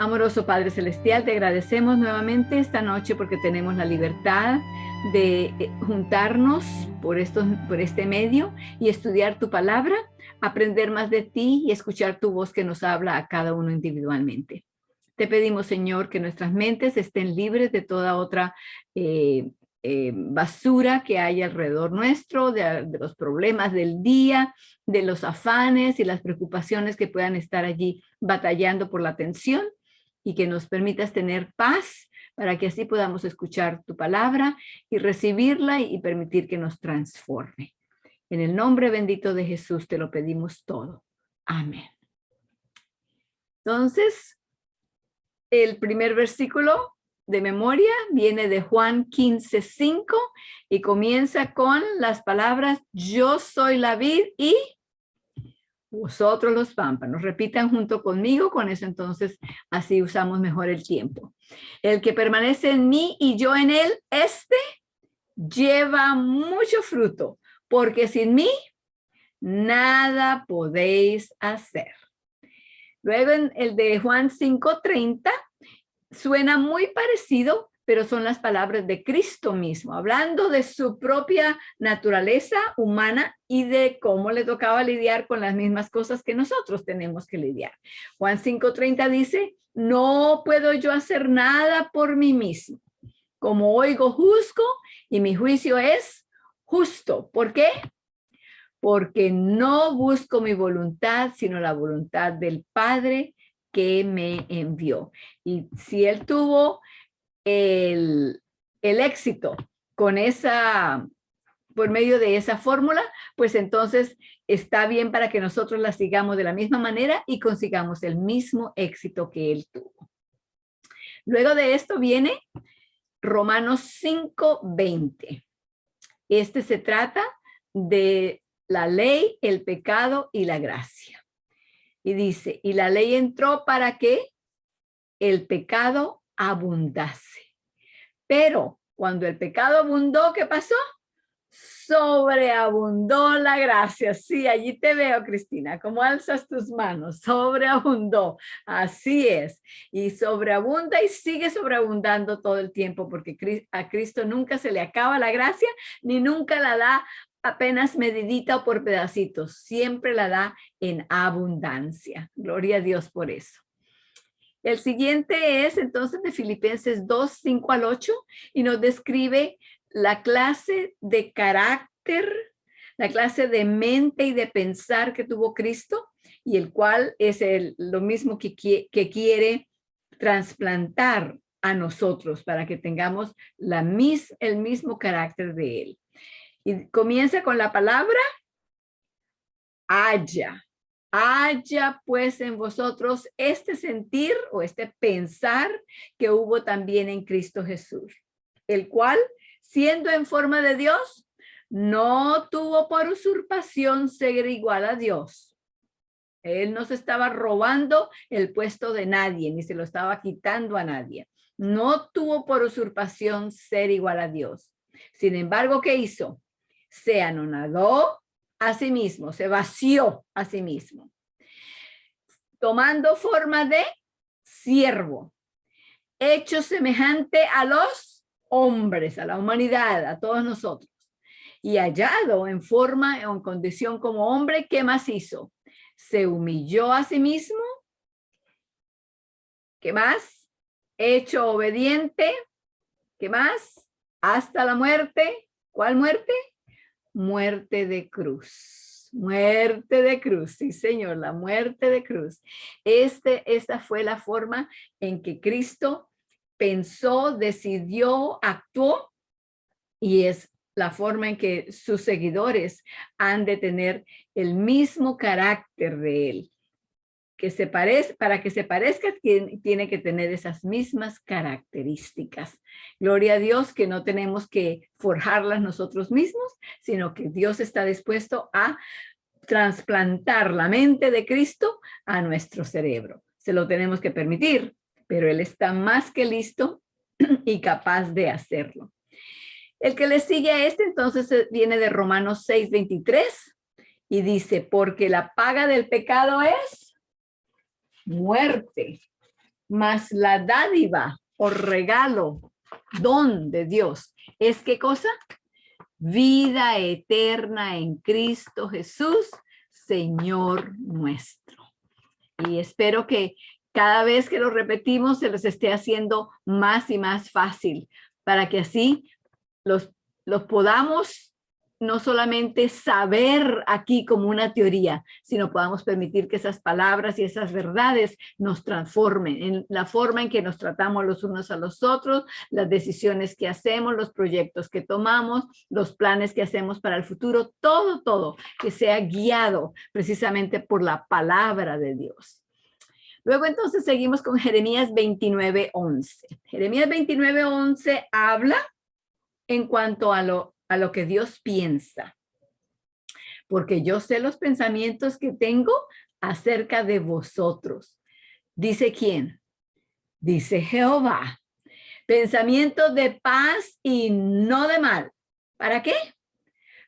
Amoroso Padre Celestial, te agradecemos nuevamente esta noche porque tenemos la libertad de juntarnos por este medio y estudiar tu palabra, aprender más de ti y escuchar tu voz que nos habla a cada uno individualmente. Te pedimos, Señor, que nuestras mentes estén libres de toda otra basura que hay alrededor nuestro, de los problemas del día, de los afanes y las preocupaciones que puedan estar allí batallando por la atención, y que nos permitas tener paz para que así podamos escuchar tu palabra y recibirla y permitir que nos transforme. En el nombre bendito de Jesús te lo pedimos todo. Amén. Entonces, el primer versículo de memoria viene de Juan 15:5 y comienza con las palabras: yo soy la vid y vosotros los pámpanos. Repitan junto conmigo, con eso entonces así usamos mejor el tiempo. El que permanece en mí y yo en él, este lleva mucho fruto, porque sin mí nada podéis hacer. Luego en el de Juan 5:30 suena muy parecido, pero son las palabras de Cristo mismo, hablando de su propia naturaleza humana y de cómo le tocaba lidiar con las mismas cosas que nosotros tenemos que lidiar. Juan 5:30 dice: no puedo yo hacer nada por mí mismo. Como oigo, juzgo, y mi juicio es justo. ¿Por qué? Porque no busco mi voluntad, sino la voluntad del Padre que me envió. Y si él tuvo el éxito con por medio de esa fórmula, pues entonces está bien para que nosotros la sigamos de la misma manera y consigamos el mismo éxito que él tuvo. Luego de esto viene Romanos 5:20. Este se trata de la ley, el pecado y la gracia. Y dice: y la ley entró para que el pecado abundase. Pero cuando el pecado abundó, ¿qué pasó? Sobreabundó la gracia. Sí, allí te veo, Cristina, cómo alzas tus manos. Sobreabundó. Así es. Y sobreabunda y sigue sobreabundando todo el tiempo, porque a Cristo nunca se le acaba la gracia, ni nunca la da apenas medidita o por pedacitos. Siempre la da en abundancia. Gloria a Dios por eso. El siguiente es entonces de Filipenses 2:5-8 y nos describe la clase de carácter, la clase de mente y de pensar que tuvo Cristo, y el cual es lo mismo que quiere trasplantar a nosotros para que tengamos el mismo carácter de él. Y comienza con la palabra haya. Haya pues en vosotros este sentir o este pensar que hubo también en Cristo Jesús, el cual, siendo en forma de Dios, no tuvo por usurpación ser igual a Dios. Él no se estaba robando el puesto de nadie, ni se lo estaba quitando a nadie. No tuvo por usurpación ser igual a Dios. Sin embargo, ¿qué hizo? Se anonadó a sí mismo, se vació a sí mismo, tomando forma de siervo, hecho semejante a los hombres, a la humanidad, a todos nosotros, y hallado en forma o en condición como hombre, ¿qué más hizo? Se humilló a sí mismo. ¿Qué más? Hecho obediente. ¿Qué más? Hasta la muerte. ¿Cuál muerte? Muerte de cruz. Muerte de cruz, sí señor, la muerte de cruz. Esta fue la forma en que Cristo pensó, decidió, actuó, y es la forma en que sus seguidores han de tener el mismo carácter de él. Para que se parezca, tiene que tener esas mismas características. Gloria a Dios que no tenemos que forjarlas nosotros mismos, sino que Dios está dispuesto a trasplantar la mente de Cristo a nuestro cerebro. Se lo tenemos que permitir, pero Él está más que listo y capaz de hacerlo. El que le sigue a entonces viene de Romanos 6:23 y dice: porque la paga del pecado es muerte, Mas la dádiva o regalo, don de Dios, ¿es qué cosa? Vida eterna en Cristo Jesús, Señor nuestro. Y espero que cada vez que lo repetimos se les esté haciendo más y más fácil para que así los podamos no solamente saber aquí como una teoría, sino podamos permitir que esas palabras y esas verdades nos transformen en la forma en que nos tratamos los unos a los otros, las decisiones que hacemos, los proyectos que tomamos, los planes que hacemos para el futuro, todo que sea guiado precisamente por la palabra de Dios. Luego entonces seguimos con Jeremías 29:11. Jeremías 29:11 habla en cuanto a lo que Dios piensa. Porque yo sé los pensamientos que tengo acerca de vosotros. ¿Dice quién? Dice Jehová. Pensamientos de paz y no de mal. ¿Para qué?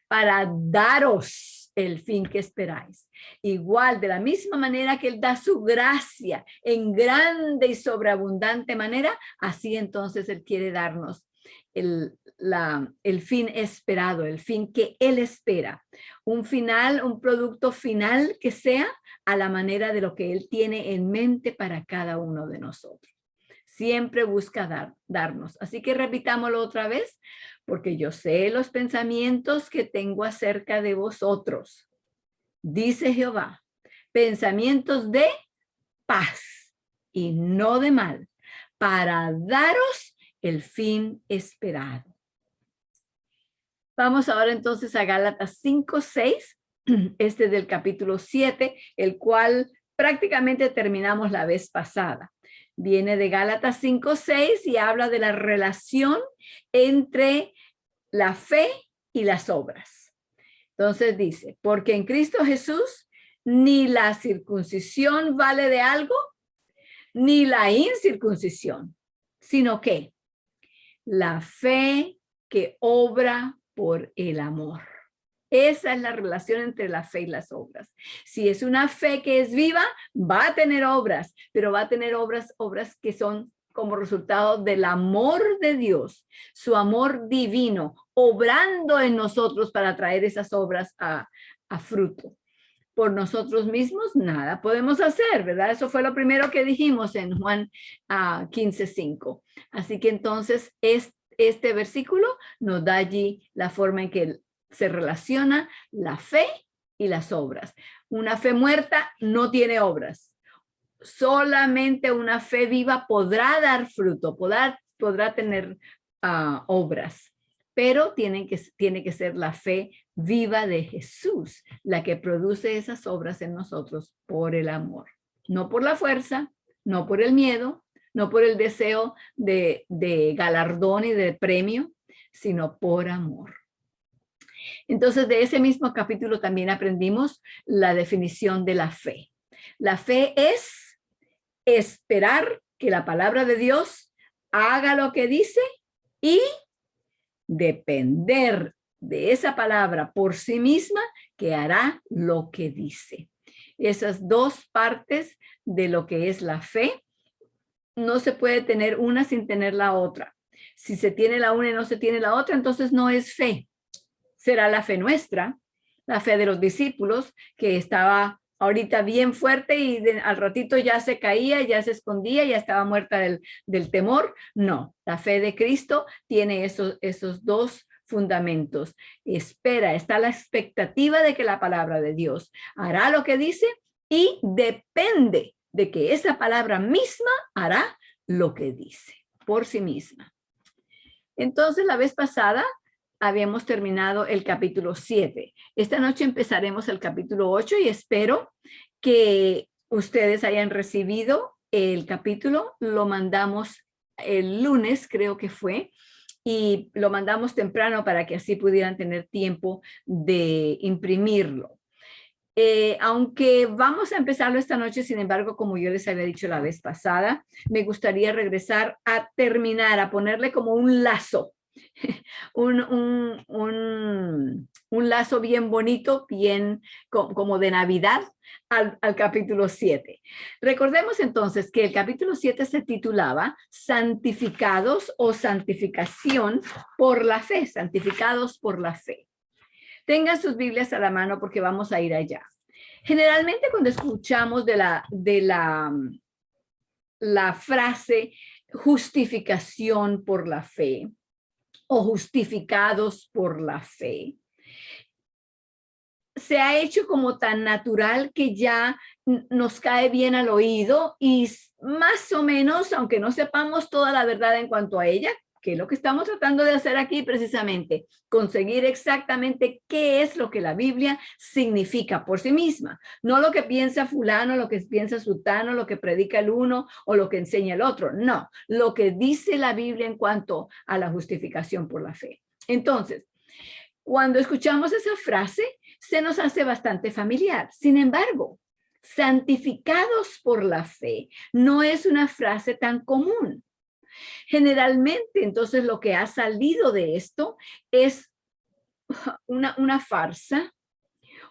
Para daros el fin que esperáis. Igual, de la misma manera que Él da su gracia en grande y sobreabundante manera, así entonces Él quiere darnos el fin esperado, el fin que Él espera. Un final, un producto final que sea a la manera de lo que Él tiene en mente para cada uno de nosotros. Siempre busca darnos. Así que repitámoslo otra vez, porque yo sé los pensamientos que tengo acerca de vosotros, dice Jehová, pensamientos de paz y no de mal, para daros el fin esperado. Vamos ahora entonces a Gálatas 5:6, este del capítulo 7, el cual prácticamente terminamos la vez pasada. Viene de Gálatas 5:6 y habla de la relación entre la fe y las obras. Entonces dice, porque en Cristo Jesús ni la circuncisión vale de algo, ni la incircuncisión, sino que la fe que obra por el amor. Esa es la relación entre la fe y las obras. Si es una fe que es viva, va a tener obras, pero va a tener obras que son como resultado del amor de Dios, su amor divino, obrando en nosotros para traer esas obras a fruto. Por nosotros mismos, nada podemos hacer, ¿verdad? Eso fue lo primero que dijimos en Juan 15:5. Así que entonces este versículo nos da allí la forma en que se relaciona la fe y las obras. Una fe muerta no tiene obras. Solamente una fe viva podrá dar fruto, podrá tener obras, pero tiene que ser la fe viva de Jesús la que produce esas obras en nosotros por el amor, no por la fuerza, no por el miedo, no por el deseo de galardón y de premio, sino por amor. Entonces, de ese mismo capítulo también aprendimos la definición de la fe. La fe es esperar que la palabra de Dios haga lo que dice y depender de esa palabra por sí misma que hará lo que dice. Esas dos partes de lo que es la fe, no se puede tener una sin tener la otra. Si se tiene la una y no se tiene la otra, entonces no es fe. Será la fe nuestra, la fe de los discípulos, que estaba ahorita bien fuerte y al ratito ya se caía, ya se escondía, ya estaba muerta del temor. No, la fe de Cristo tiene esos dos fundamentos. Espera, está la expectativa de que la palabra de Dios hará lo que dice y depende de que esa palabra misma hará lo que dice por sí misma. Entonces, la vez pasada habíamos terminado el capítulo 7. Esta noche empezaremos el capítulo 8 y espero que ustedes hayan recibido el capítulo. Lo mandamos el lunes, creo que fue, y lo mandamos temprano para que así pudieran tener tiempo de imprimirlo. Aunque vamos a empezarlo esta noche, sin embargo, como yo les había dicho la vez pasada, me gustaría regresar a terminar, a ponerle como un lazo un lazo bien bonito, bien como de Navidad al capítulo 7. Recordemos entonces que el capítulo 7 se titulaba Santificados o Santificación por la Fe, santificados por la fe. Tengan sus Biblias a la mano porque vamos a ir allá. Generalmente cuando escuchamos de la frase justificación por la fe o justificados por la fe, se ha hecho como tan natural que ya nos cae bien al oído y más o menos, aunque no sepamos toda la verdad en cuanto a ella, que es lo que estamos tratando de hacer aquí precisamente, conseguir exactamente qué es lo que la Biblia significa por sí misma, no lo que piensa fulano, lo que piensa sutano, lo que predica el uno o lo que enseña el otro, no, lo que dice la Biblia en cuanto a la justificación por la fe. Entonces, cuando escuchamos esa frase, se nos hace bastante familiar. Sin embargo, santificados por la fe no es una frase tan común. Generalmente, entonces, lo que ha salido de esto es una farsa,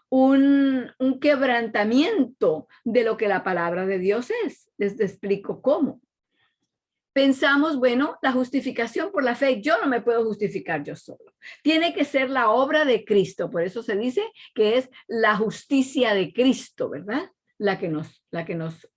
un quebrantamiento de lo que la palabra de Dios es. Les explico cómo. Pensamos, bueno, la justificación por la fe, yo no me puedo justificar yo solo. Tiene que ser la obra de Cristo. Por eso se dice que es la justicia de Cristo, ¿verdad? La que nos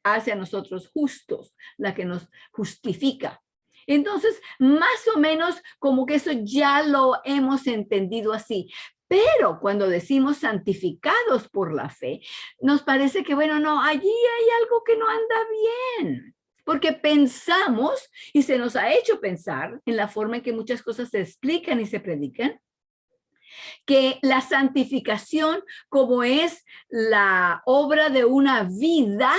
hace a nosotros justos, la que nos justifica. Entonces, más o menos como que eso ya lo hemos entendido así. Pero cuando decimos santificados por la fe, nos parece que, bueno, no, allí hay algo que no anda bien. Porque pensamos, y se nos ha hecho pensar en la forma en que muchas cosas se explican y se predican, que la santificación, como es la obra de una vida,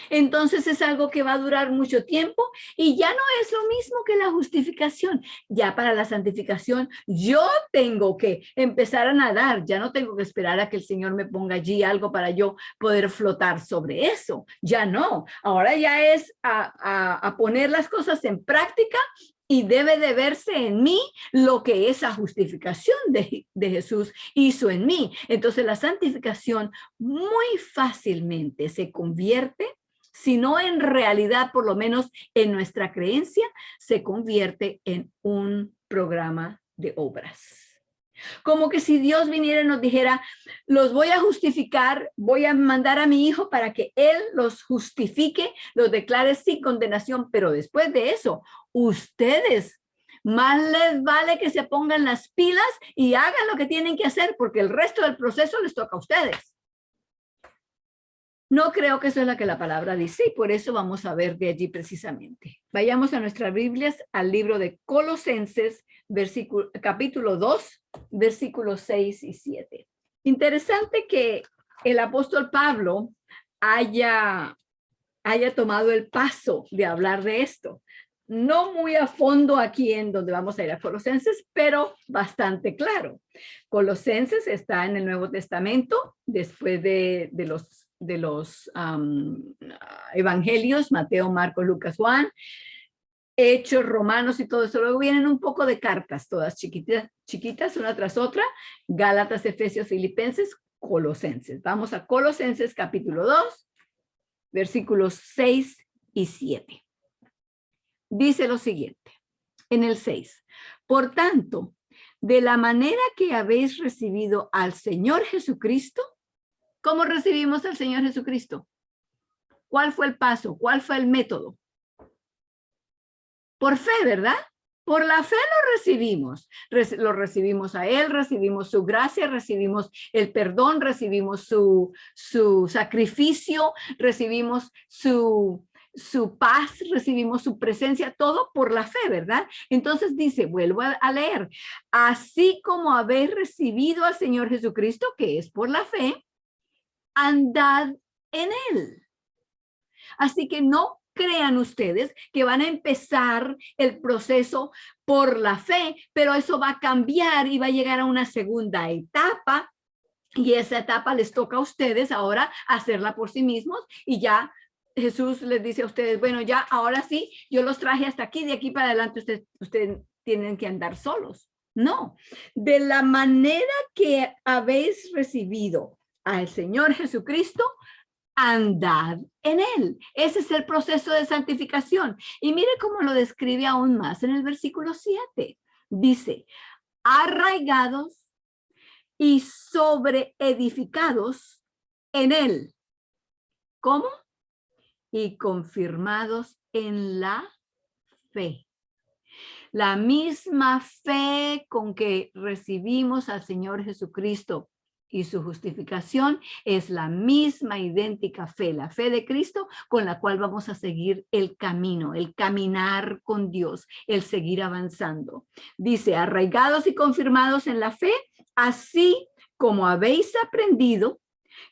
entonces es algo que va a durar mucho tiempo y ya no es lo mismo que la justificación. Ya para la santificación yo tengo que empezar a nadar, ya no tengo que esperar a que el Señor me ponga allí algo para yo poder flotar sobre eso. Ya no, ahora ya es a poner las cosas en práctica y debe de verse en mí lo que esa justificación de Jesús hizo en mí. Entonces la santificación muy fácilmente se convierte, si no en realidad, por lo menos en nuestra creencia, se convierte en un programa de obras. Como que si Dios viniera y nos dijera, los voy a justificar, voy a mandar a mi hijo para que él los justifique, los declare sin condenación, pero después de eso, ustedes, más les vale que se pongan las pilas y hagan lo que tienen que hacer, porque el resto del proceso les toca a ustedes. No creo que eso es lo que la palabra dice y por eso vamos a ver de allí precisamente. Vayamos a nuestras Biblias al libro de Colosenses, capítulo 2, versículos 6 y 7. Interesante que el apóstol Pablo haya tomado el paso de hablar de esto. No muy a fondo aquí en donde vamos a ir a Colosenses, pero bastante claro. Colosenses está en el Nuevo Testamento, después de los evangelios, Mateo, Marcos, Lucas, Juan, Hechos, Romanos y todo eso. Luego vienen un poco de cartas, todas chiquitas, una tras otra, Gálatas, Efesios, Filipenses, Colosenses. Vamos a Colosenses capítulo 2, versículos 6 y 7. Dice lo siguiente, en el 6, por tanto, de la manera que habéis recibido al Señor Jesucristo, ¿cómo recibimos al Señor Jesucristo? ¿Cuál fue el paso? ¿Cuál fue el método? Por fe, ¿verdad? Por la fe lo recibimos. Lo recibimos a Él, recibimos su gracia, recibimos el perdón, recibimos su sacrificio, recibimos su paz, recibimos su presencia, todo por la fe, ¿verdad? Entonces dice, vuelvo a leer, así como habéis recibido al Señor Jesucristo, que es por la fe, andad en Él. Así que no crean ustedes que van a empezar el proceso por la fe, pero eso va a cambiar y va a llegar a una segunda etapa y esa etapa les toca a ustedes ahora hacerla por sí mismos y ya Jesús les dice a ustedes, bueno, ya ahora sí, yo los traje hasta aquí, de aquí para adelante ustedes tienen que andar solos. No, de la manera que habéis recibido al Señor Jesucristo, andad en él. Ese es el proceso de santificación. Y mire cómo lo describe aún más en el versículo 7. Dice, arraigados y sobreedificados en él. ¿Cómo? Y confirmados en la fe. La misma fe con que recibimos al Señor Jesucristo y su justificación es la misma idéntica fe, la fe de Cristo con la cual vamos a seguir el camino, el caminar con Dios, el seguir avanzando. Dice, arraigados y confirmados en la fe, así como habéis aprendido,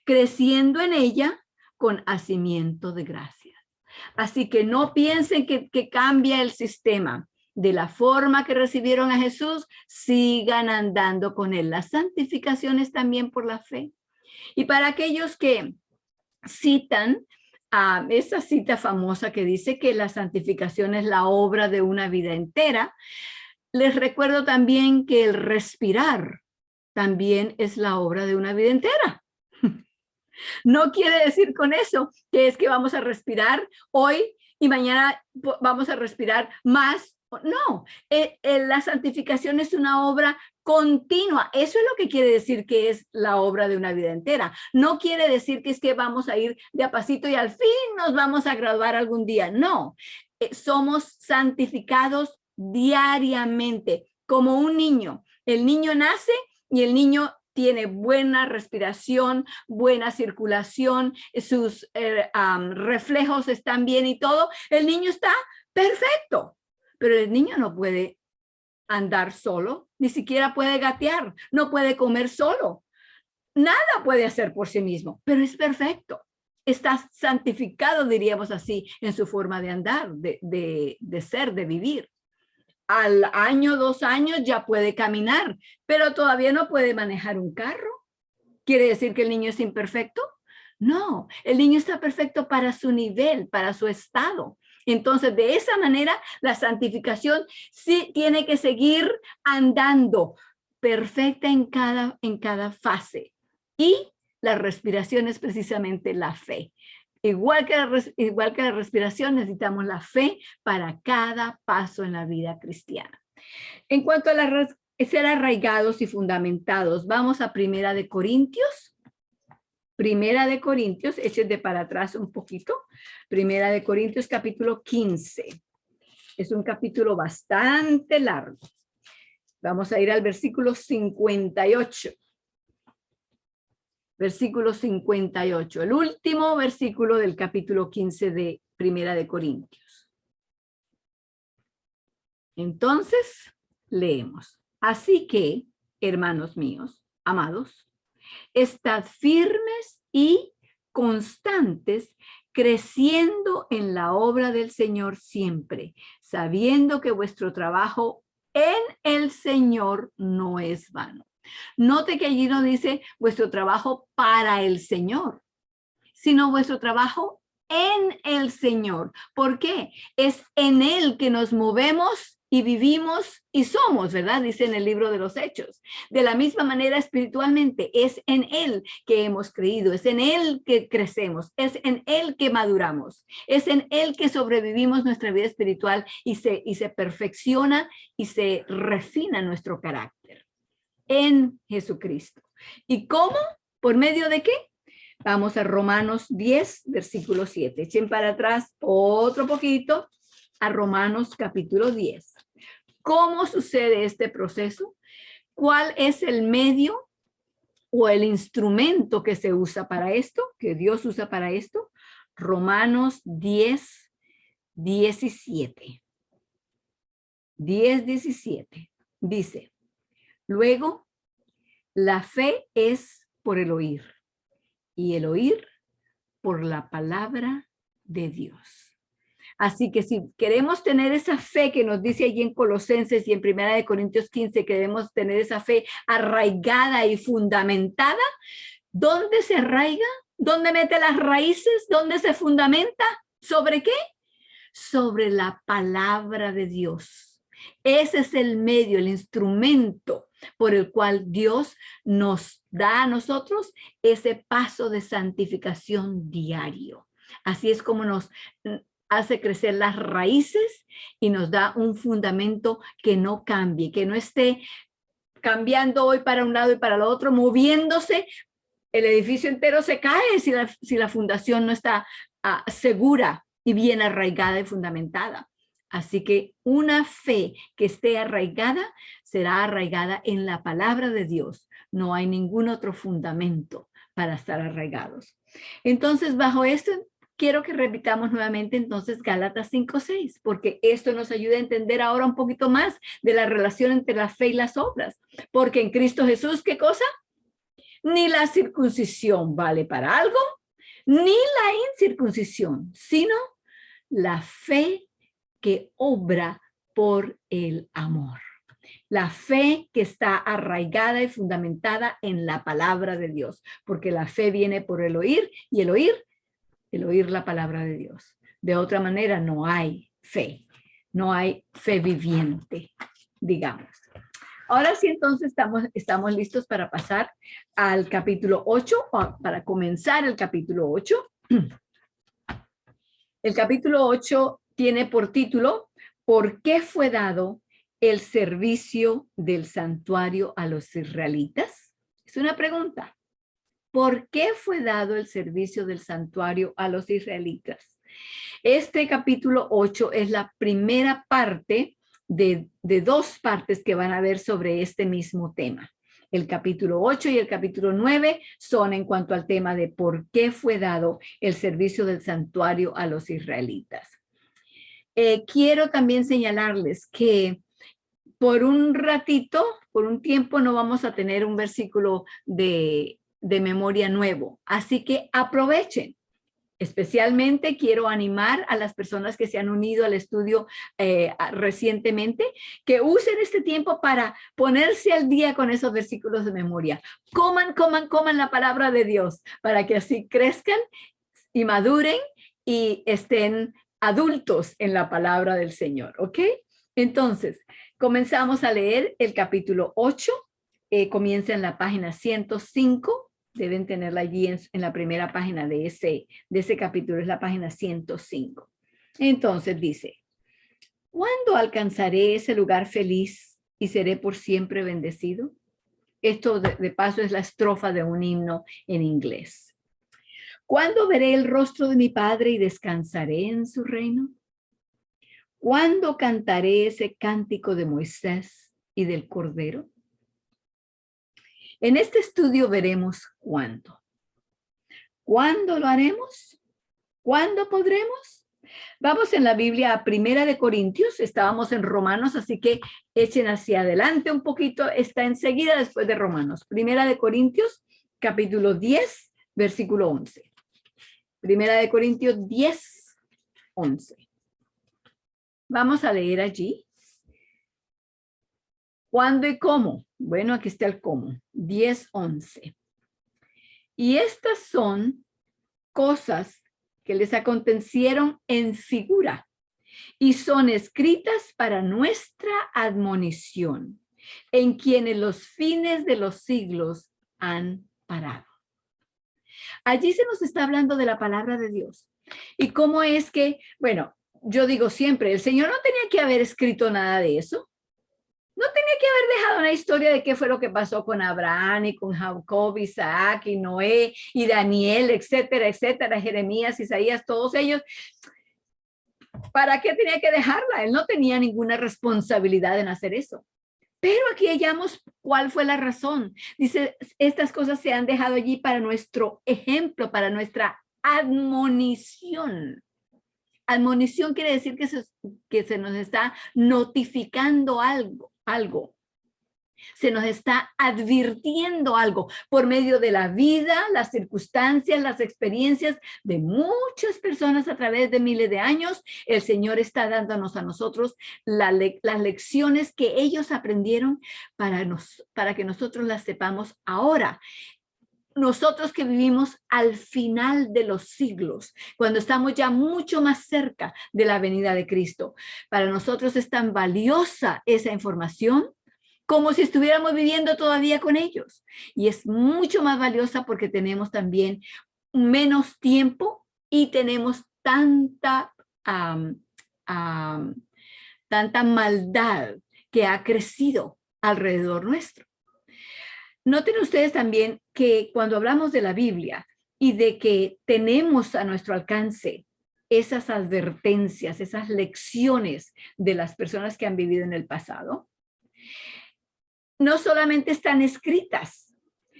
creciendo en ella con hacimiento de gracias. Así que no piensen que cambia el sistema. De la forma que recibieron a Jesús, sigan andando con él. La santificación es también por la fe. Y para aquellos que citan esa cita famosa que dice que la santificación es la obra de una vida entera, les recuerdo también que el respirar también es la obra de una vida entera. No quiere decir con eso que es que vamos a respirar hoy y mañana vamos a respirar más. No, la santificación es una obra continua. Eso es lo que quiere decir que es la obra de una vida entera. No quiere decir que es que vamos a ir de a pasito y al fin nos vamos a graduar algún día. No, somos santificados diariamente, como un niño. El niño nace y el niño tiene buena respiración, buena circulación, sus reflejos están bien y todo. El niño está perfecto. Pero el niño no puede andar solo, ni siquiera puede gatear, no puede comer solo. Nada puede hacer por sí mismo, pero es perfecto. Está santificado, diríamos así, en su forma de andar, de ser, de vivir. Al año, 2 años ya puede caminar, pero todavía no puede manejar un carro. ¿Quiere decir que el niño es imperfecto? No, el niño está perfecto para su nivel, para su estado. Entonces, de esa manera, la santificación sí tiene que seguir andando perfecta en cada fase. Y la respiración es precisamente la fe. Igual que la respiración, necesitamos la fe para cada paso en la vida cristiana. En cuanto a ser arraigados y fundamentados, vamos a Primera de Corintios. Primera de Corintios, échenle para atrás un poquito. Primera de Corintios, capítulo 15. Es un capítulo bastante largo. Vamos a ir al versículo 58. Versículo 58, el último versículo del capítulo 15 de Primera de Corintios. Entonces, leemos. Así que, hermanos míos, amados, estad firmes y constantes, creciendo en la obra del Señor siempre, sabiendo que vuestro trabajo en el Señor no es vano. Note que allí no dice vuestro trabajo para el Señor, sino vuestro trabajo en el Señor. ¿Por qué? Es en Él que nos movemos y vivimos y somos, ¿verdad? Dice en el libro de los Hechos. De la misma manera, espiritualmente, es en Él que hemos creído, es en Él que crecemos, es en Él que maduramos, es en Él que sobrevivimos nuestra vida espiritual y se perfecciona y se refina nuestro carácter. En Jesucristo. ¿Y cómo? ¿Por medio de qué? Vamos a Romanos 10, versículo 7. Echen para atrás otro poquito a Romanos capítulo 10. ¿Cómo sucede este proceso? ¿Cuál es el medio o el instrumento que se usa para esto, que Dios usa para esto? Romanos 10, 17. 10, 17. Dice, luego, la fe es por el oír y el oír por la palabra de Dios. Así que si queremos tener esa fe que nos dice allí en Colosenses y en Primera de Corintios 15, que debemos tener esa fe arraigada y fundamentada, ¿dónde se arraiga? ¿Dónde mete las raíces? ¿Dónde se fundamenta? ¿Sobre qué? Sobre la palabra de Dios. Ese es el medio, el instrumento por el cual Dios nos da a nosotros ese paso de santificación diario. Así es como nos hace crecer las raíces y nos da un fundamento que no cambie, que no esté cambiando hoy para un lado y para el otro, moviéndose. El edificio entero se cae si la fundación no está segura y bien arraigada y fundamentada. Así que una fe que esté arraigada será arraigada en la palabra de Dios. No hay ningún otro fundamento para estar arraigados. Entonces, bajo esto, quiero que repitamos nuevamente entonces Gálatas 5:6, porque esto nos ayuda a entender ahora un poquito más de la relación entre la fe y las obras. Porque en Cristo Jesús, ¿qué cosa? Ni la circuncisión vale para algo, ni la incircuncisión, sino la fe que obra por el amor. La fe que está arraigada y fundamentada en la palabra de Dios, porque la fe viene por el oír y el oír la palabra de Dios. De otra manera no hay fe viviente, digamos. Ahora sí, entonces estamos listos para pasar al capítulo 8, para comenzar el capítulo 8. El capítulo 8 tiene por título, ¿por qué fue dado el servicio del santuario a los israelitas? Es una pregunta. ¿Por qué fue dado el servicio del santuario a los israelitas? Este capítulo 8 es la primera parte de dos partes que van a ver sobre este mismo tema. El capítulo 8 y el capítulo 9 son en cuanto al tema de por qué fue dado el servicio del santuario a los israelitas. Quiero también señalarles que por un ratito, por un tiempo, no vamos a tener un versículo de memoria nuevo. Así que aprovechen. Especialmente quiero animar a las personas que se han unido al estudio recientemente, que usen este tiempo para ponerse al día con esos versículos de memoria. Coman la palabra de Dios para que así crezcan y maduren y estén adultos en la palabra del Señor, ¿ok? Entonces, comenzamos a leer el capítulo 8. Comienza en la página 105. Deben tenerla allí en la primera página de ese capítulo, es la página 105. Entonces dice, ¿cuándo alcanzaré ese lugar feliz y seré por siempre bendecido? Esto de paso es la estrofa de un himno en inglés. ¿Cuándo veré el rostro de mi Padre y descansaré en su reino? ¿Cuándo cantaré ese cántico de Moisés y del Cordero? En este estudio veremos cuándo. ¿Cuándo lo haremos? ¿Cuándo podremos? Vamos en la Biblia a Primera de Corintios, estábamos en Romanos, así que echen hacia adelante un poquito, está enseguida después de Romanos. Primera de Corintios, capítulo 10, versículo 11. Primera de Corintios 10, 11. Vamos a leer allí. ¿Cuándo y cómo? Bueno, aquí está el cómo. 10:11. Y estas son cosas que les acontecieron en figura y son escritas para nuestra admonición, en quienes los fines de los siglos han parado. Allí se nos está hablando de la palabra de Dios. Y cómo es que, bueno, yo digo siempre, el Señor no tenía que haber escrito nada de eso. No tenía que haber dejado una historia de qué fue lo que pasó con Abraham y con Jacob, Isaac y Noé y Daniel, etcétera, etcétera, Jeremías, Isaías, todos ellos. ¿Para qué tenía que dejarla? Él no tenía ninguna responsabilidad en hacer eso. Pero aquí hallamos cuál fue la razón. Dice, estas cosas se han dejado allí para nuestro ejemplo, para nuestra admonición. Admonición quiere decir que se nos está notificando algo. Se nos está advirtiendo algo por medio de la vida, las circunstancias, las experiencias de muchas personas a través de miles de años. El Señor está dándonos a nosotros las lecciones que ellos aprendieron para que nosotros las sepamos ahora. nosotros que vivimos al final de los siglos, cuando estamos ya mucho más cerca de la venida de Cristo. Para nosotros es tan valiosa esa información como si estuviéramos viviendo todavía con ellos. Y es mucho más valiosa porque tenemos también menos tiempo y tenemos tanta, tanta maldad que ha crecido alrededor nuestro. Noten ustedes también que cuando hablamos de la Biblia y de que tenemos a nuestro alcance esas advertencias, esas lecciones de las personas que han vivido en el pasado, no solamente están escritas,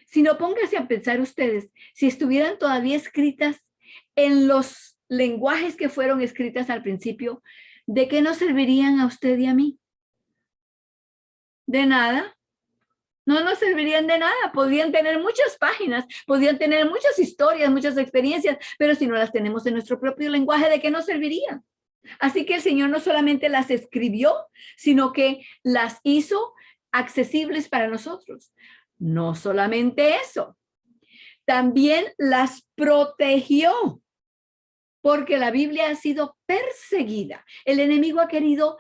sino pónganse a pensar ustedes, si estuvieran todavía escritas en los lenguajes que fueron escritas al principio, ¿de qué nos servirían a usted y a mí? De nada. No nos servirían de nada. Podrían tener muchas páginas, podrían tener muchas historias, muchas experiencias, pero si no las tenemos en nuestro propio lenguaje, ¿de qué nos servirían? Así que el Señor no solamente las escribió, sino que las hizo accesibles para nosotros. No solamente eso, también las protegió, porque la Biblia ha sido perseguida. El enemigo ha querido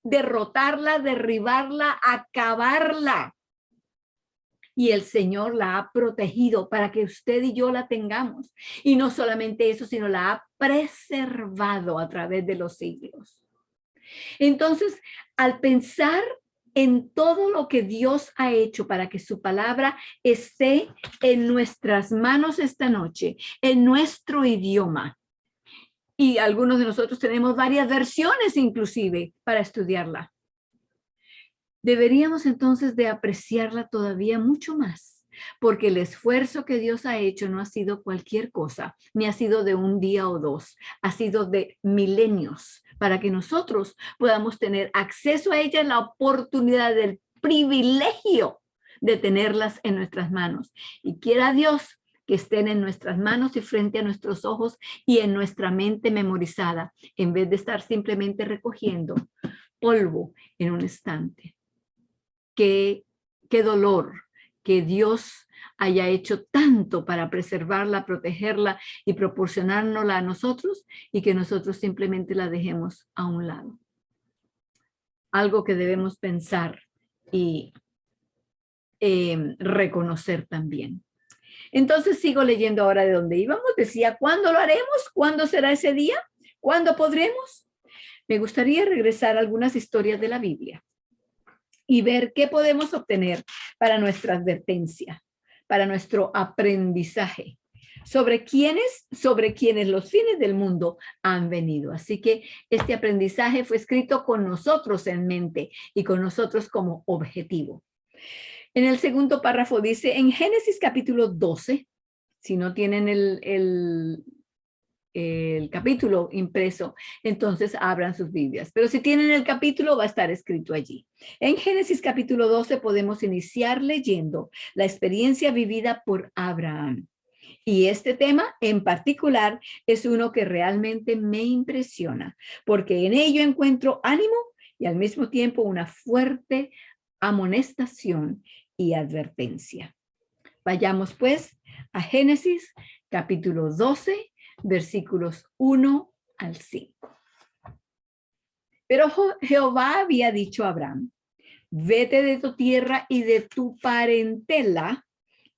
derrotarla, derribarla, acabarla. Y el Señor la ha protegido para que usted y yo la tengamos. Y no solamente eso, sino la ha preservado a través de los siglos. Entonces, al pensar en todo lo que Dios ha hecho para que su palabra esté en nuestras manos esta noche, en nuestro idioma, y algunos de nosotros tenemos varias versiones inclusive para estudiarla, deberíamos entonces de apreciarla todavía mucho más, porque el esfuerzo que Dios ha hecho no ha sido cualquier cosa, ni ha sido de un día o dos, ha sido de milenios, para que nosotros podamos tener acceso a ella, la oportunidad del privilegio de tenerlas en nuestras manos. Y quiera Dios que estén en nuestras manos y frente a nuestros ojos y en nuestra mente memorizada, en vez de estar simplemente recogiendo polvo en un estante. Qué dolor que Dios haya hecho tanto para preservarla, protegerla y proporcionárnosla a nosotros y que nosotros simplemente la dejemos a un lado. Algo que debemos pensar y reconocer también. Entonces sigo leyendo ahora de dónde íbamos. Decía, ¿cuándo lo haremos? ¿Cuándo será ese día? ¿Cuándo podremos? Me gustaría regresar a algunas historias de la Biblia y ver qué podemos obtener para nuestra advertencia, para nuestro aprendizaje, sobre quienes los fines del mundo han venido. Así que este aprendizaje fue escrito con nosotros en mente y con nosotros como objetivo. En el segundo párrafo dice, en Génesis capítulo 12, si no tienen el capítulo impreso, entonces abran sus Biblias. Pero si tienen el capítulo, va a estar escrito allí. En Génesis capítulo 12 podemos iniciar leyendo la experiencia vivida por Abraham. Y este tema en particular es uno que realmente me impresiona, porque en ello encuentro ánimo y al mismo tiempo una fuerte amonestación y advertencia. Vayamos pues a Génesis capítulo 12, versículos 1 al 5. Pero Jehová había dicho a Abraham, vete de tu tierra y de tu parentela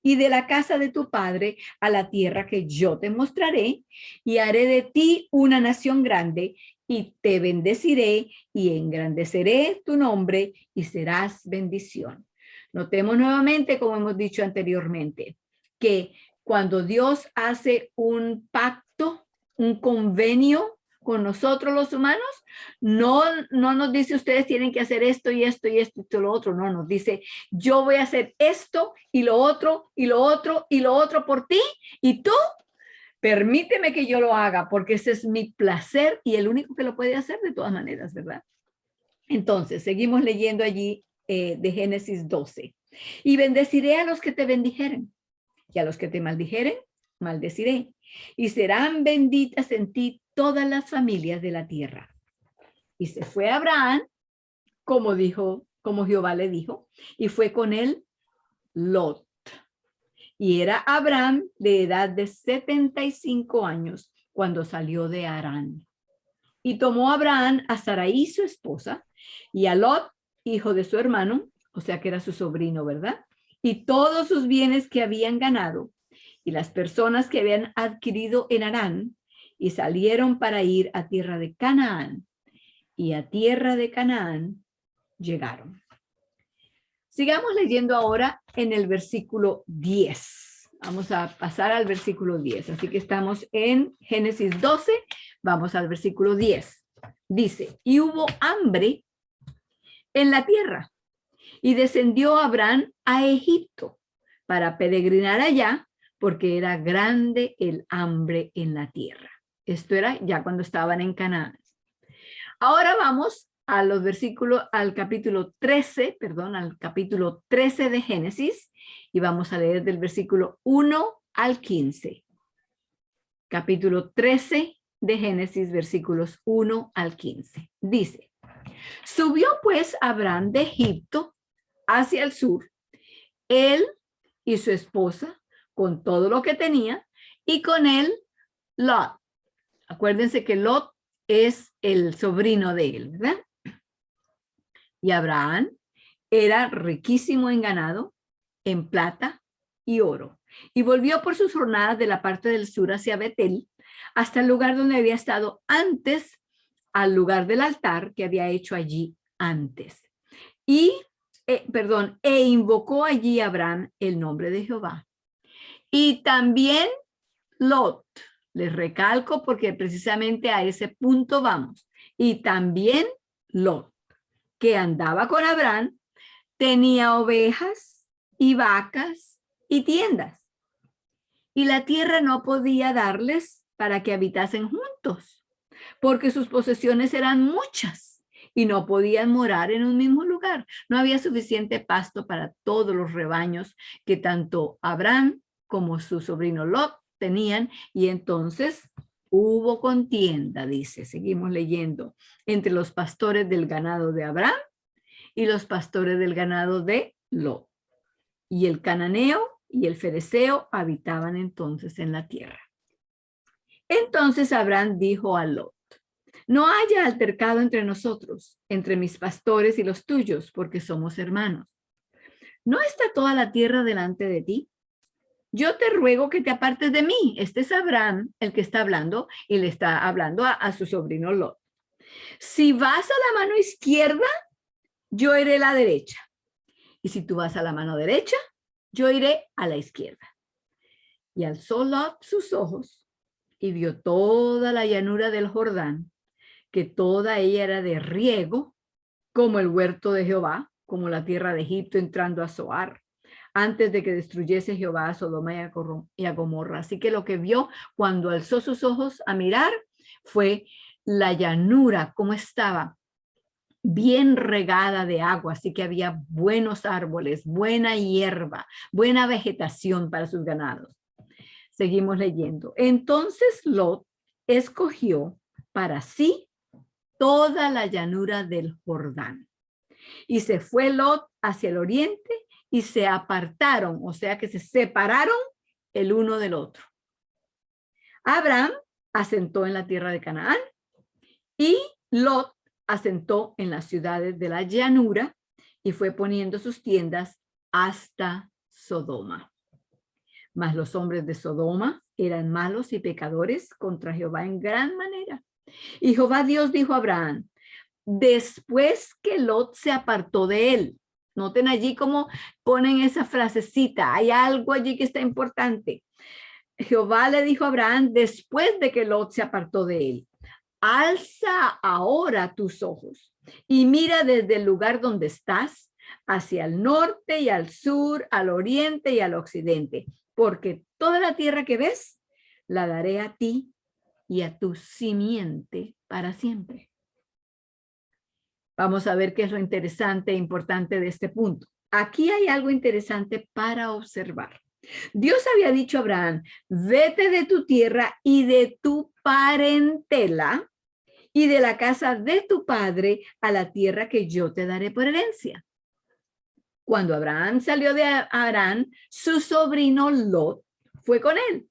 y de la casa de tu padre a la tierra que yo te mostraré, y haré de ti una nación grande, y te bendeciré y engrandeceré tu nombre y serás bendición. Notemos nuevamente, como hemos dicho anteriormente, que cuando Dios hace un pacto, un convenio con nosotros los humanos, no nos dice ustedes tienen que hacer esto y esto y esto y lo otro, no, nos dice yo voy a hacer esto y lo otro y lo otro y lo otro por ti y tú permíteme que yo lo haga porque ese es mi placer y el único que lo puede hacer de todas maneras, ¿verdad? Entonces, seguimos leyendo allí de Génesis 12. Y bendeciré a los que te bendijeren y a los que te maldijeren, maldeciré. Y serán benditas en ti todas las familias de la tierra. Y se fue Abraham, como Jehová le dijo, y fue con él Lot. Y era Abraham de edad de 75 años cuando salió de Harán. Y tomó Abraham a Sarai, su esposa, y a Lot, hijo de su hermano, o sea que era su sobrino, ¿verdad? Y todos sus bienes que habían ganado, y las personas que habían adquirido en Harán, y salieron para ir a tierra de Canaán. Y a tierra de Canaán llegaron. Sigamos leyendo ahora en el versículo 10. Vamos a pasar al versículo 10. Así que estamos en Génesis 12. Vamos al versículo 10. Dice, y hubo hambre en la tierra, y descendió Abraham a Egipto para peregrinar allá, porque era grande el hambre en la tierra. Esto era ya cuando estaban en Canaán. Ahora vamos a los versículos, al capítulo 13 de Génesis, y vamos a leer del versículo 1 al 15. Capítulo 13 de Génesis, versículos 1 al 15. Dice, subió pues Abraham de Egipto hacia el sur, él y su esposa, con todo lo que tenía, y con él Lot. Acuérdense que Lot es el sobrino de él, ¿verdad? Y Abraham era riquísimo en ganado, en plata y oro. Y volvió por sus jornadas de la parte del sur hacia Betel, hasta el lugar donde había estado antes, al lugar del altar que había hecho allí antes. E invocó allí Abraham el nombre de Jehová. Y también Lot, les recalco porque precisamente a ese punto vamos. Y también Lot, que andaba con Abraham, tenía ovejas y vacas y tiendas. Y la tierra no podía darles para que habitasen juntos, porque sus posesiones eran muchas y no podían morar en un mismo lugar. No había suficiente pasto para todos los rebaños que tanto Abraham como su sobrino Lot tenían, y entonces hubo contienda, dice, seguimos leyendo, entre los pastores del ganado de Abraham y los pastores del ganado de Lot. Y el cananeo y el fereceo habitaban entonces en la tierra. Entonces Abraham dijo a Lot, no haya altercado entre nosotros, entre mis pastores y los tuyos, porque somos hermanos. ¿No está toda la tierra delante de ti? Yo te ruego que te apartes de mí. Este es Abraham el que está hablando, y le está hablando a su sobrino Lot. Si vas a la mano izquierda, yo iré a la derecha. Y si tú vas a la mano derecha, yo iré a la izquierda. Y alzó Lot sus ojos y vio toda la llanura del Jordán, que toda ella era de riego, como el huerto de Jehová, como la tierra de Egipto entrando a Zoar, antes de que destruyese Jehová a Sodoma y a Gomorra. Así que lo que vio cuando alzó sus ojos a mirar fue la llanura, cómo estaba bien regada de agua, así que había buenos árboles, buena hierba, buena vegetación para sus ganados. Seguimos leyendo. Entonces Lot escogió para sí toda la llanura del Jordán. Y se fue Lot hacia el oriente y se apartaron, o sea que se separaron el uno del otro. Abraham asentó en la tierra de Canaán y Lot asentó en las ciudades de la llanura y fue poniendo sus tiendas hasta Sodoma. Mas los hombres de Sodoma eran malos y pecadores contra Jehová en gran manera. Y Jehová Dios dijo a Abraham, después que Lot se apartó de él, noten allí cómo ponen esa frasecita, hay algo allí que está importante. Jehová le dijo a Abraham después de que Lot se apartó de él, alza ahora tus ojos y mira desde el lugar donde estás hacia el norte y al sur, al oriente y al occidente, porque toda la tierra que ves la daré a ti y a tu simiente para siempre. Vamos a ver qué es lo interesante e importante de este punto. Aquí hay algo interesante para observar. Dios había dicho a Abraham, vete de tu tierra y de tu parentela y de la casa de tu padre a la tierra que yo te daré por herencia. Cuando Abraham salió de Harán, su sobrino Lot fue con él.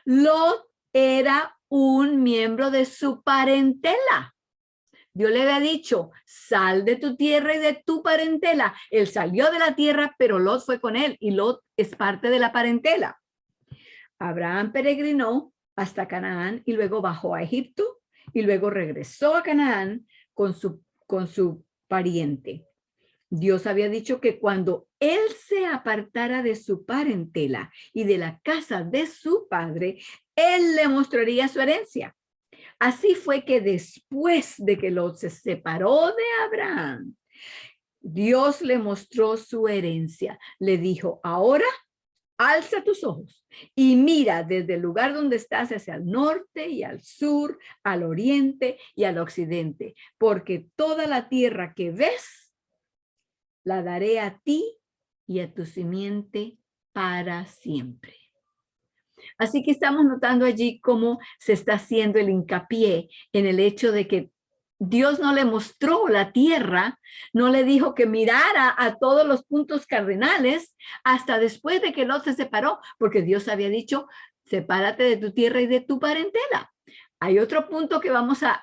Lot era un miembro de su parentela. Dios le había dicho, sal de tu tierra y de tu parentela. Él salió de la tierra, pero Lot fue con él y Lot es parte de la parentela. Abraham peregrinó hasta Canaán y luego bajó a Egipto y luego regresó a Canaán con su pariente. Dios había dicho que cuando él se apartara de su parentela y de la casa de su padre, él le mostraría su herencia. Así fue que después de que Lot se separó de Abraham, Dios le mostró su herencia. Le dijo, ahora alza tus ojos y mira desde el lugar donde estás hacia el norte y al sur, al oriente y al occidente, porque toda la tierra que ves la daré a ti y a tu simiente para siempre. Así que estamos notando allí cómo se está haciendo el hincapié en el hecho de que Dios no le mostró la tierra, no le dijo que mirara a todos los puntos cardinales hasta después de que Lot se separó, porque Dios había dicho, sepárate de tu tierra y de tu parentela. Hay otro punto que vamos a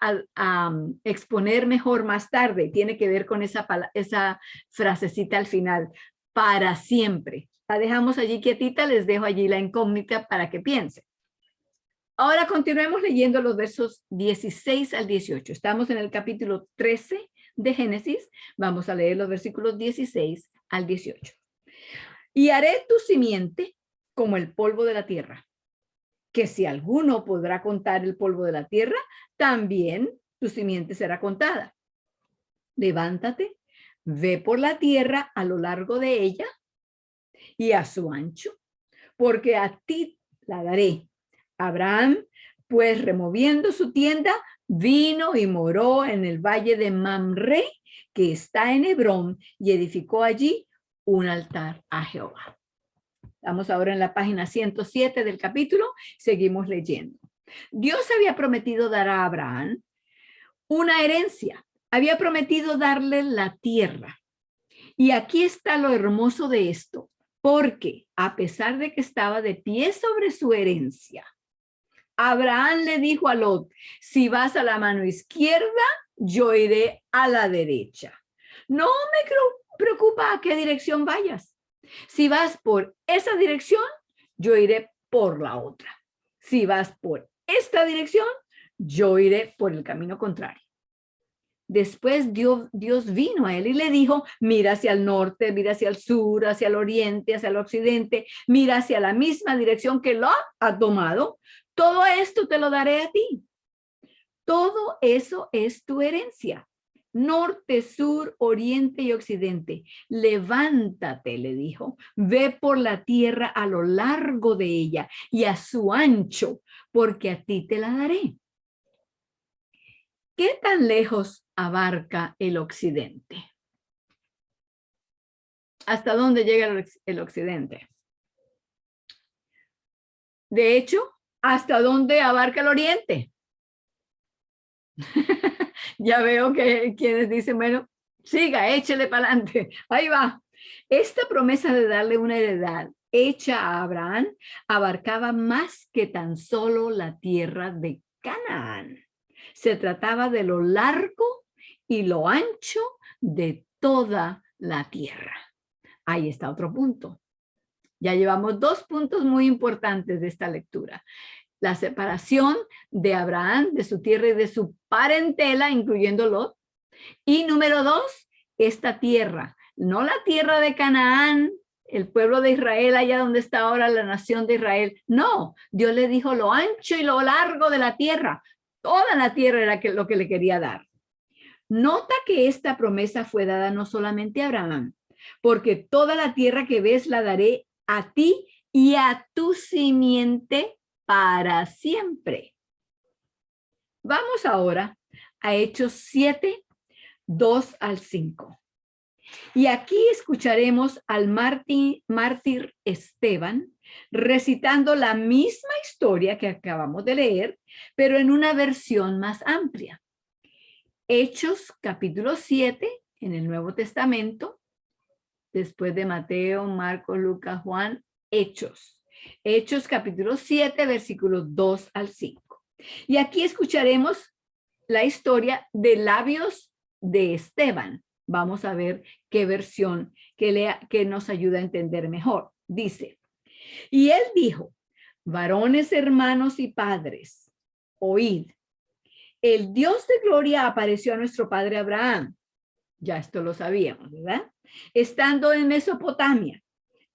exponer mejor más tarde, tiene que ver con esa frasecita al final, para siempre. La dejamos allí quietita, les dejo allí la incógnita para que piensen. Ahora continuemos leyendo los versos 16 al 18. Estamos en el capítulo 13 de Génesis. Vamos a leer los versículos 16 al 18. Y haré tu simiente como el polvo de la tierra, que si alguno podrá contar el polvo de la tierra, también tu simiente será contada. Levántate, ve por la tierra a lo largo de ella y a su ancho, porque a ti la daré. Abraham, pues removiendo su tienda, vino y moró en el valle de Mamre, que está en Hebrón, y edificó allí un altar a Jehová. Estamos ahora en la página 107 del capítulo, seguimos leyendo. Dios había prometido dar a Abraham una herencia, había prometido darle la tierra. Y aquí está lo hermoso de esto, porque a pesar de que estaba de pie sobre su herencia, Abraham le dijo a Lot, si vas a la mano izquierda, yo iré a la derecha. No me preocupa a qué dirección vayas. Si vas por esa dirección, yo iré por la otra. Si vas por esta dirección, yo iré por el camino contrario. Después Dios vino a él y le dijo, mira hacia el norte, mira hacia el sur, hacia el oriente, hacia el occidente, mira hacia la misma dirección que Lot ha tomado. Todo esto te lo daré a ti. Todo eso es tu herencia. Norte, sur, oriente y occidente. Levántate, le dijo, ve por la tierra a lo largo de ella y a su ancho, porque a ti te la daré. ¿Qué tan lejos abarca el occidente? ¿Hasta dónde llega el occidente? De hecho, ¿hasta dónde abarca el oriente? Ya veo que quienes dicen, bueno, siga, échele para adelante. Ahí va. Esta promesa de darle una heredad hecha a Abraham abarcaba más que tan solo la tierra de Canaán. Se trataba de lo largo y lo ancho de toda la tierra. Ahí está otro punto. Ya llevamos 2 puntos muy importantes de esta lectura. La separación de Abraham, de su tierra y de su parentela, incluyendo Lot. Y número 2, esta tierra, no la tierra de Canaán, el pueblo de Israel, allá donde está ahora la nación de Israel. No, Dios le dijo lo ancho y lo largo de la tierra. Toda la tierra era lo que le quería dar. Nota que esta promesa fue dada no solamente a Abraham, porque toda la tierra que ves la daré a ti y a tu simiente para siempre. Vamos ahora a Hechos 7, 2 al 5. Y aquí escucharemos al mártir Esteban recitando la misma historia que acabamos de leer, pero en una versión más amplia. Hechos capítulo 7 en el Nuevo Testamento, después de Mateo, Marcos, Lucas, Juan, Hechos. Hechos capítulo 7, versículos 2 al 5. Y aquí escucharemos la historia de labios de Esteban. Vamos a ver qué versión que nos ayuda a entender mejor. Dice, y él dijo, varones, hermanos y padres, oíd, el Dios de gloria apareció a nuestro padre Abraham. Ya esto lo sabíamos, ¿verdad? Estando en Mesopotamia,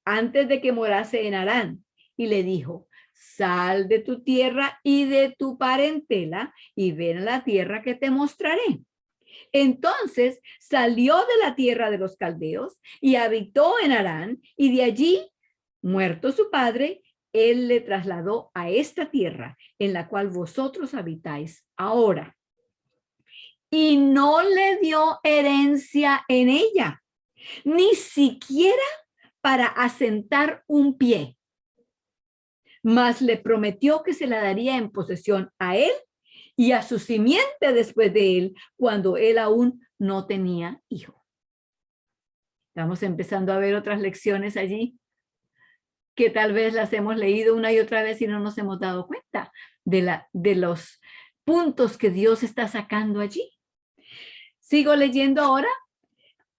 antes de que morase en Harán, y le dijo, sal de tu tierra y de tu parentela y ven a la tierra que te mostraré. Entonces salió de la tierra de los caldeos y habitó en Harán, y de allí, muerto su padre, él le trasladó a esta tierra en la cual vosotros habitáis ahora. Y no le dio herencia en ella, ni siquiera para asentar un pie, mas le prometió que se la daría en posesión a él y a su simiente después de él, cuando él aún no tenía hijo. Estamos empezando a ver otras lecciones allí, que tal vez las hemos leído una y otra vez y no nos hemos dado cuenta de los puntos que Dios está sacando allí. Sigo leyendo ahora.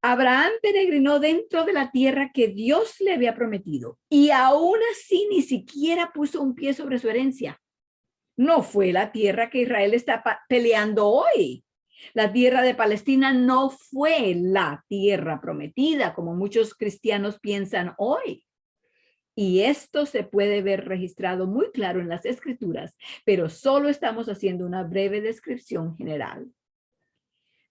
Abraham peregrinó dentro de la tierra que Dios le había prometido, y aún así ni siquiera puso un pie sobre su herencia. No fue la tierra que Israel está peleando hoy. La tierra de Palestina no fue la tierra prometida, como muchos cristianos piensan hoy. Y esto se puede ver registrado muy claro en las Escrituras, pero solo estamos haciendo una breve descripción general.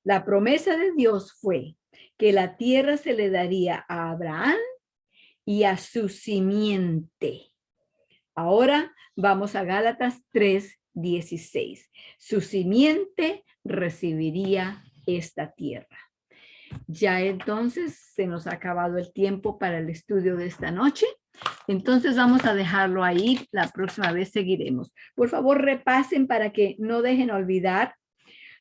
La promesa de Dios fue que la tierra se le daría a Abraham y a su simiente. Ahora vamos a Gálatas 3:16. Su simiente recibiría esta tierra. Ya entonces se nos ha acabado el tiempo para el estudio de esta noche. Entonces vamos a dejarlo ahí. La próxima vez seguiremos. Por favor, repasen para que no dejen olvidar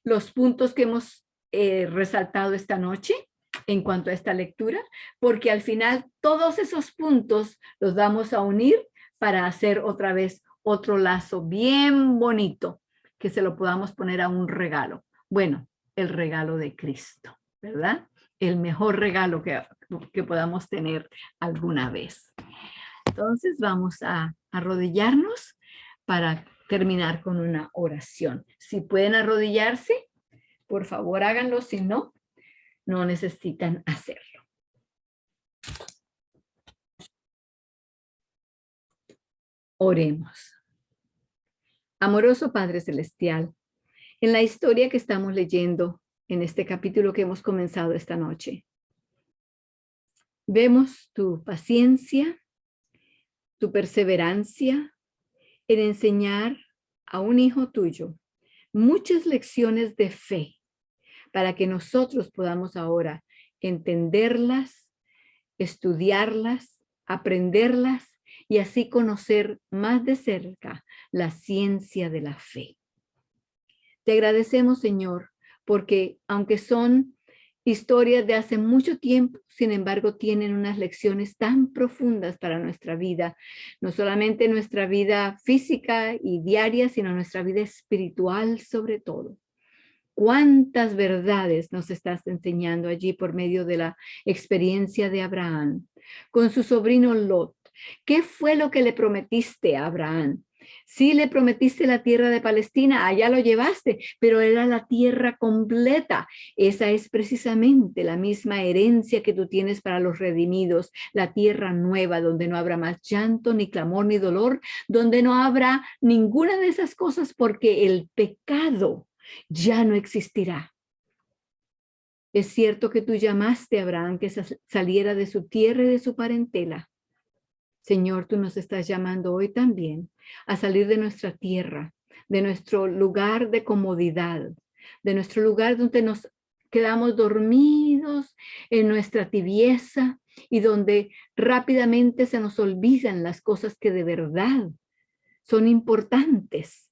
los puntos que hemos resaltado esta noche en cuanto a esta lectura, porque al final todos esos puntos los vamos a unir para hacer otra vez otro lazo bien bonito que se lo podamos poner a un regalo. Bueno, el regalo de Cristo, ¿verdad? El mejor regalo que podamos tener alguna vez. Entonces vamos a arrodillarnos para terminar con una oración. Si pueden arrodillarse, por favor háganlo, si no, no necesitan hacerlo. Oremos. Amoroso Padre Celestial, en la historia que estamos leyendo en este capítulo que hemos comenzado esta noche, vemos tu paciencia, tu perseverancia en enseñar a un hijo tuyo muchas lecciones de fe para que nosotros podamos ahora entenderlas, estudiarlas, aprenderlas y así conocer más de cerca la ciencia de la fe. Te agradecemos, Señor, porque aunque son historias de hace mucho tiempo, sin embargo, tienen unas lecciones tan profundas para nuestra vida, no solamente nuestra vida física y diaria, sino nuestra vida espiritual sobre todo. ¿Cuántas verdades nos estás enseñando allí por medio de la experiencia de Abraham con su sobrino Lot? ¿Qué fue lo que le prometiste a Abraham? Sí, le prometiste la tierra de Palestina, allá lo llevaste, pero era la tierra completa. Esa es precisamente la misma herencia que tú tienes para los redimidos, la tierra nueva, donde no habrá más llanto, ni clamor, ni dolor, donde no habrá ninguna de esas cosas porque el pecado ya no existirá. Es cierto que tú llamaste a Abraham que saliera de su tierra y de su parentela. Señor, tú nos estás llamando hoy también a salir de nuestra tierra, de nuestro lugar de comodidad, de nuestro lugar donde nos quedamos dormidos en nuestra tibieza y donde rápidamente se nos olvidan las cosas que de verdad son importantes.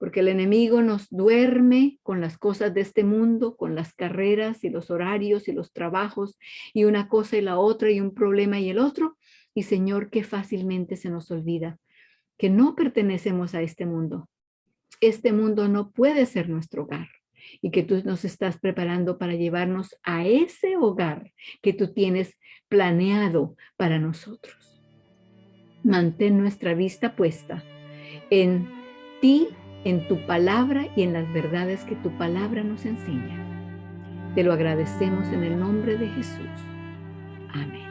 porque el enemigo nos duerme con las cosas de este mundo, con las carreras y los horarios y los trabajos y una cosa y la otra y un problema y el otro. Y Señor, qué fácilmente se nos olvida que no pertenecemos a este mundo. Este mundo no puede ser nuestro hogar y que tú nos estás preparando para llevarnos a ese hogar que tú tienes planeado para nosotros. Mantén nuestra vista puesta en ti, en tu palabra y en las verdades que tu palabra nos enseña. Te lo agradecemos en el nombre de Jesús. Amén.